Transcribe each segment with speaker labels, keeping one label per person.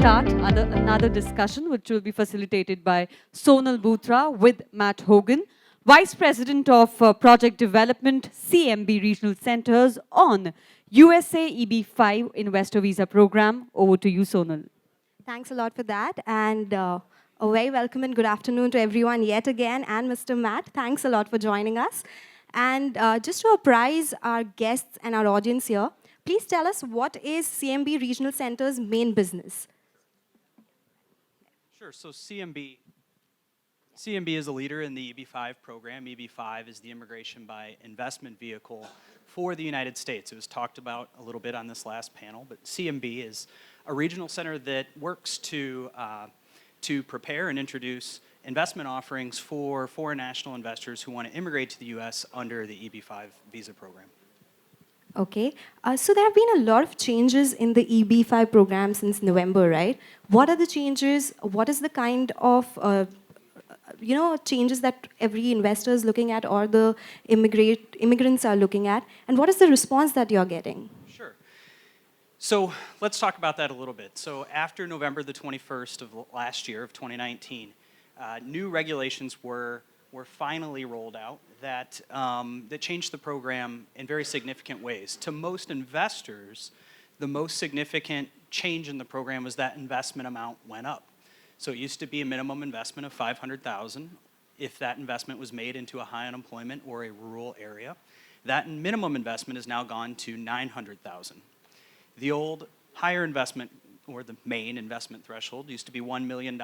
Speaker 1: start another discussion which will be facilitated by Sonal Bhutra with Matt Hogan, Vice President of Project Development, CMB Regional Centers on USA EB5 Investor Visa Program. Over to you, Sonal.
Speaker 2: Thanks a lot for that. And a very welcome and good afternoon to everyone yet again. And Mr. Matt, thanks a lot for joining us. And just to apprise our guests and our audience here, please tell us what is CMB Regional Center's main business?
Speaker 3: Sure. So CMB is a leader in the EB5 program. EB5 is the immigration by investment vehicle for the United States. It was talked about a little bit on this last panel, but CMB is a regional center that works to prepare and introduce investment offerings for foreign national investors who want to immigrate to the U.S. under the EB5 visa program.
Speaker 2: Okay, so there have been a lot of changes in the EB5 program since November, right? What are the changes? What is the kind of changes that every investor is looking at or the immigrants are looking at? And what is the response that you're getting?
Speaker 3: Sure. So let's talk about that a little bit. So after November the 21st of last year, of 2019, new regulations were finally rolled out that changed the program in very significant ways. To most investors, the most significant change in the program was that investment amount went up. So it used to be a minimum investment of $500,000 if that investment was made into a high unemployment or a rural area. That minimum investment has now gone to $900,000. The old higher investment or the main investment threshold used to be $1 million.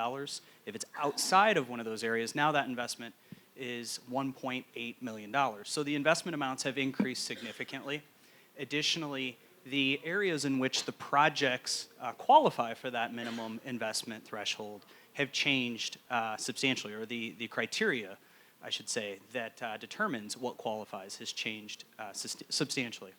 Speaker 3: If it's outside of one of those areas, now that investment is $1.8 million. So the investment amounts have increased significantly. Additionally, the areas in which the projects qualify for that minimum investment threshold have changed substantially, or the criteria, I should say, that determines what qualifies has changed substantially.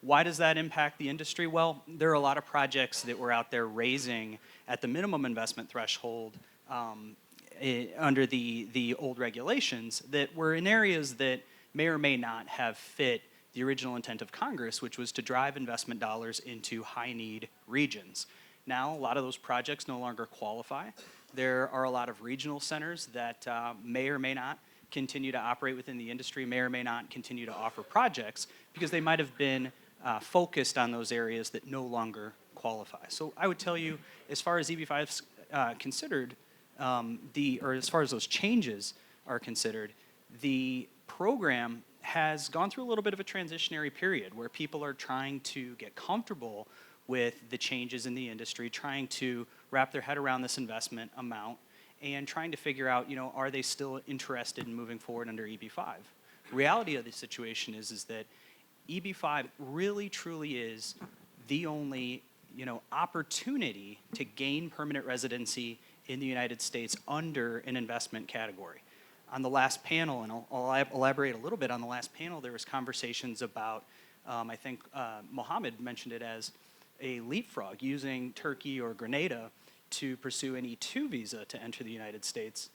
Speaker 3: Why does that impact the industry? Well, there are a lot of projects that were out there raising at the minimum investment threshold under the old regulations that were in areas that may or may not have fit the original intent of Congress, which was to drive investment dollars into high-need regions. Now, a lot of those projects no longer qualify. There are a lot of regional centers that may or may not continue to operate within the industry, may or may not continue to offer projects because they might have been focused on those areas that no longer qualify. So I would tell you, as far as EB5 is considered, or as far as those changes are considered, the program has gone through a little bit of a transitionary period where people are trying to get comfortable with the changes in the industry, trying to wrap their head around this investment amount, and trying to figure out, are they still interested in moving forward under EB5? The reality of the situation is that EB5 really truly is the only opportunity to gain permanent residency in the United States under an investment category. On the last panel, and I'll elaborate a little bit on the last panel, there was conversations about, I think Mohammed mentioned it as a leapfrog, using Turkey or Grenada to pursue an E2 visa to enter the United States.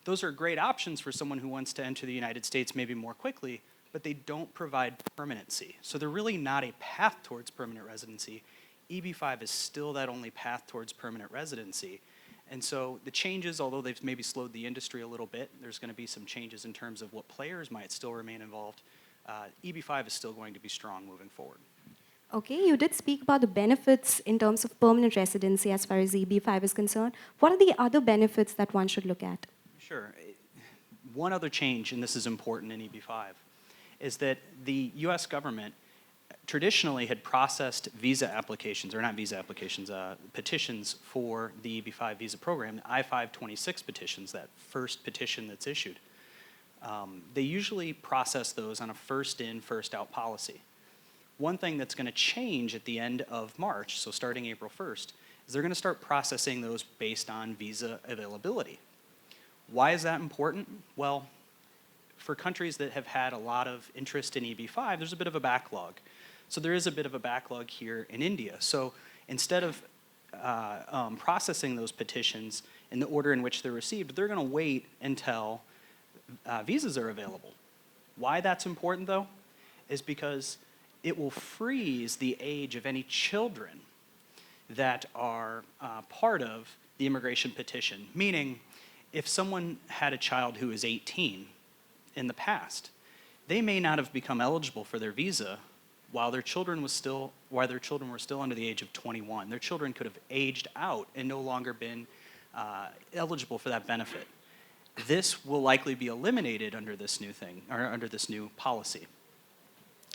Speaker 3: Those are great options for someone who wants to enter the United States maybe more quickly, but they don't provide permanency. So they're really not a path towards permanent residency. EB5 is still that only path towards permanent residency. And so the changes, although they've maybe slowed the industry a little bit, there's going to be some changes in terms of what players might still remain involved. EB5 is still going to be strong moving forward.
Speaker 2: Okay, you did speak about the benefits in terms of permanent residency as far as EB5 is concerned. What are the other benefits that one should look at?
Speaker 3: Sure. One other change, and this is important in EB5, is that the US government traditionally had processed visa applications, or not visa applications, petitions for the EB5 visa program, the I-526 petitions, that first petition that's issued. They usually process those on a first-in, first-out policy. One thing that's going to change at the end of March, so starting April 1st, is they're going to start processing those based on visa availability. Why is that important? Well, for countries that have had a lot of interest in EB5, there's a bit of a backlog. So there is a bit of a backlog here in India. So instead of processing those petitions in the order in which they're received, they're going to wait until visas are available. Why that's important, though, is because it will freeze the age of any children that are part of the immigration petition. Meaning, if someone had a child who is 18 in the past, they may not have become eligible for their visa while their children were still under the age of 21. Their children could have aged out and no longer been eligible for that benefit. This will likely be eliminated under this new thing, or under this new policy.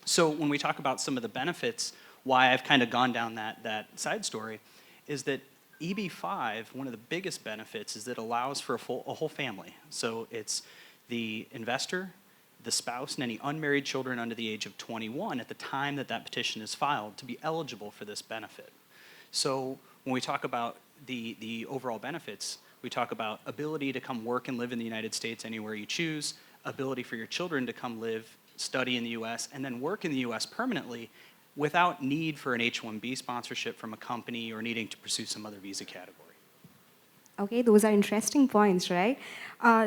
Speaker 3: So when we talk about some of the benefits, why I've kind of gone down that side story, is that EB5, one of the biggest benefits is that it allows for a whole family. So it's the investor, the spouse, and any unmarried children under the age of 21 at the time that petition is filed to be eligible for this benefit. So when we talk about the overall benefits, we talk about ability to come work and live in the United States anywhere you choose, ability for your children to come live, study in the US, and then work in the US permanently without need for an H-1B sponsorship from a company or needing to pursue some other visa category.
Speaker 2: Okay, those are interesting points, right?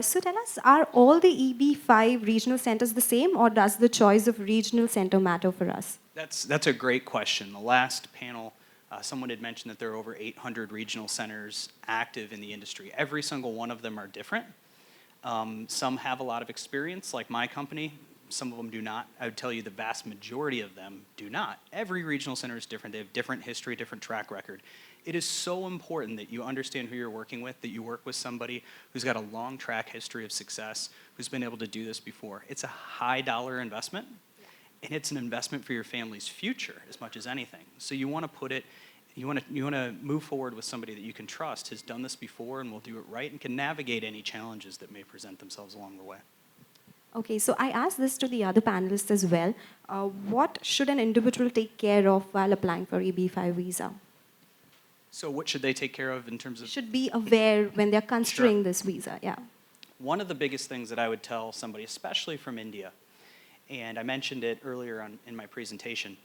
Speaker 2: So tell us, are all the EB5 regional centers the same, or does the choice of regional center matter for us?
Speaker 3: That's a great question. The last panel, someone had mentioned that there are over 800 regional centers active in the industry. Every single one of them are different. Some have a lot of experience, like my company. Some of them do not. I would tell you the vast majority of them do not. Every regional center is different. They have different history, different track record. It is so important that you understand who you're working with, that you work with somebody who's got a long track history of success, who's been able to do this before. It's a high dollar investment, and it's an investment for your family's future as much as anything. So you want to put it, you want to move forward with somebody that you can trust, has done this before and will do it right, and can navigate any challenges that may present themselves along the way.
Speaker 2: Okay, so I asked this to the other panelists as well. What should an individual take care of while applying for EB5 visa?
Speaker 3: So what should they take care of in terms of?
Speaker 2: Should be aware when they're considering this visa, yeah.
Speaker 3: One of the biggest things that I would tell somebody, especially from India, and I mentioned it earlier in my presentation,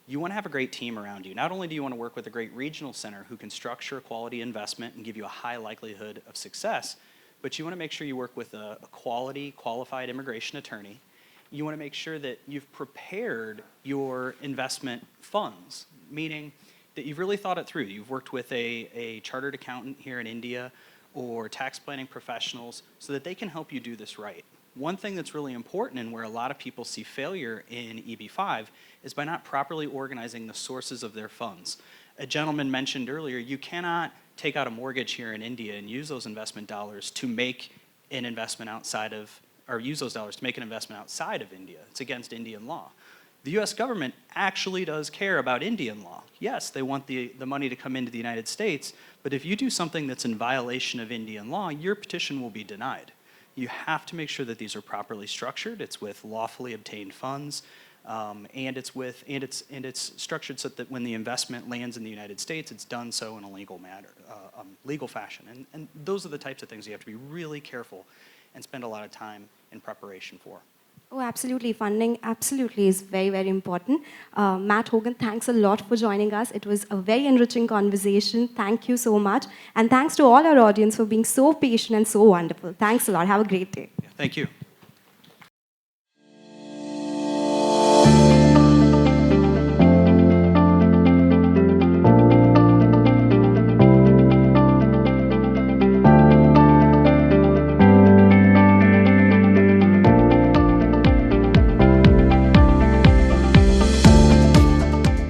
Speaker 3: you want to have a great team around you. Not only do you want to work with a great regional center who can structure quality investment and give you a high likelihood of success, but you want to make sure you work with a qualified immigration attorney. You want to make sure that you've prepared your investment funds, meaning that you've really thought it through. You've worked with a chartered accountant here in India or tax planning professionals so that they can help you do this right. One thing that's really important and where a lot of people see failure in EB5 is by not properly organizing the sources of their funds. A gentleman mentioned earlier, you cannot take out a mortgage here in India and use those investment dollars to make an investment outside of, or use those dollars to make an investment outside of India. It's against Indian law. The US government actually does care about Indian law. Yes, they want the money to come into the United States, but if you do something that's in violation of Indian law, your petition will be denied. You have to make sure that these are properly structured. It's with lawfully obtained funds, and it's structured so that when the investment lands in the United States, it's done so in a legal legal fashion. And those are the types of things you have to be really careful and spend a lot of time in preparation for.
Speaker 2: Oh, absolutely. Funding absolutely is very, very important. Matt Hogan, thanks a lot for joining us. It was a very enriching conversation. Thank you so much. And thanks to all our audience for being so patient and so wonderful. Thanks a lot. Have a great day.
Speaker 3: Yeah, thank you.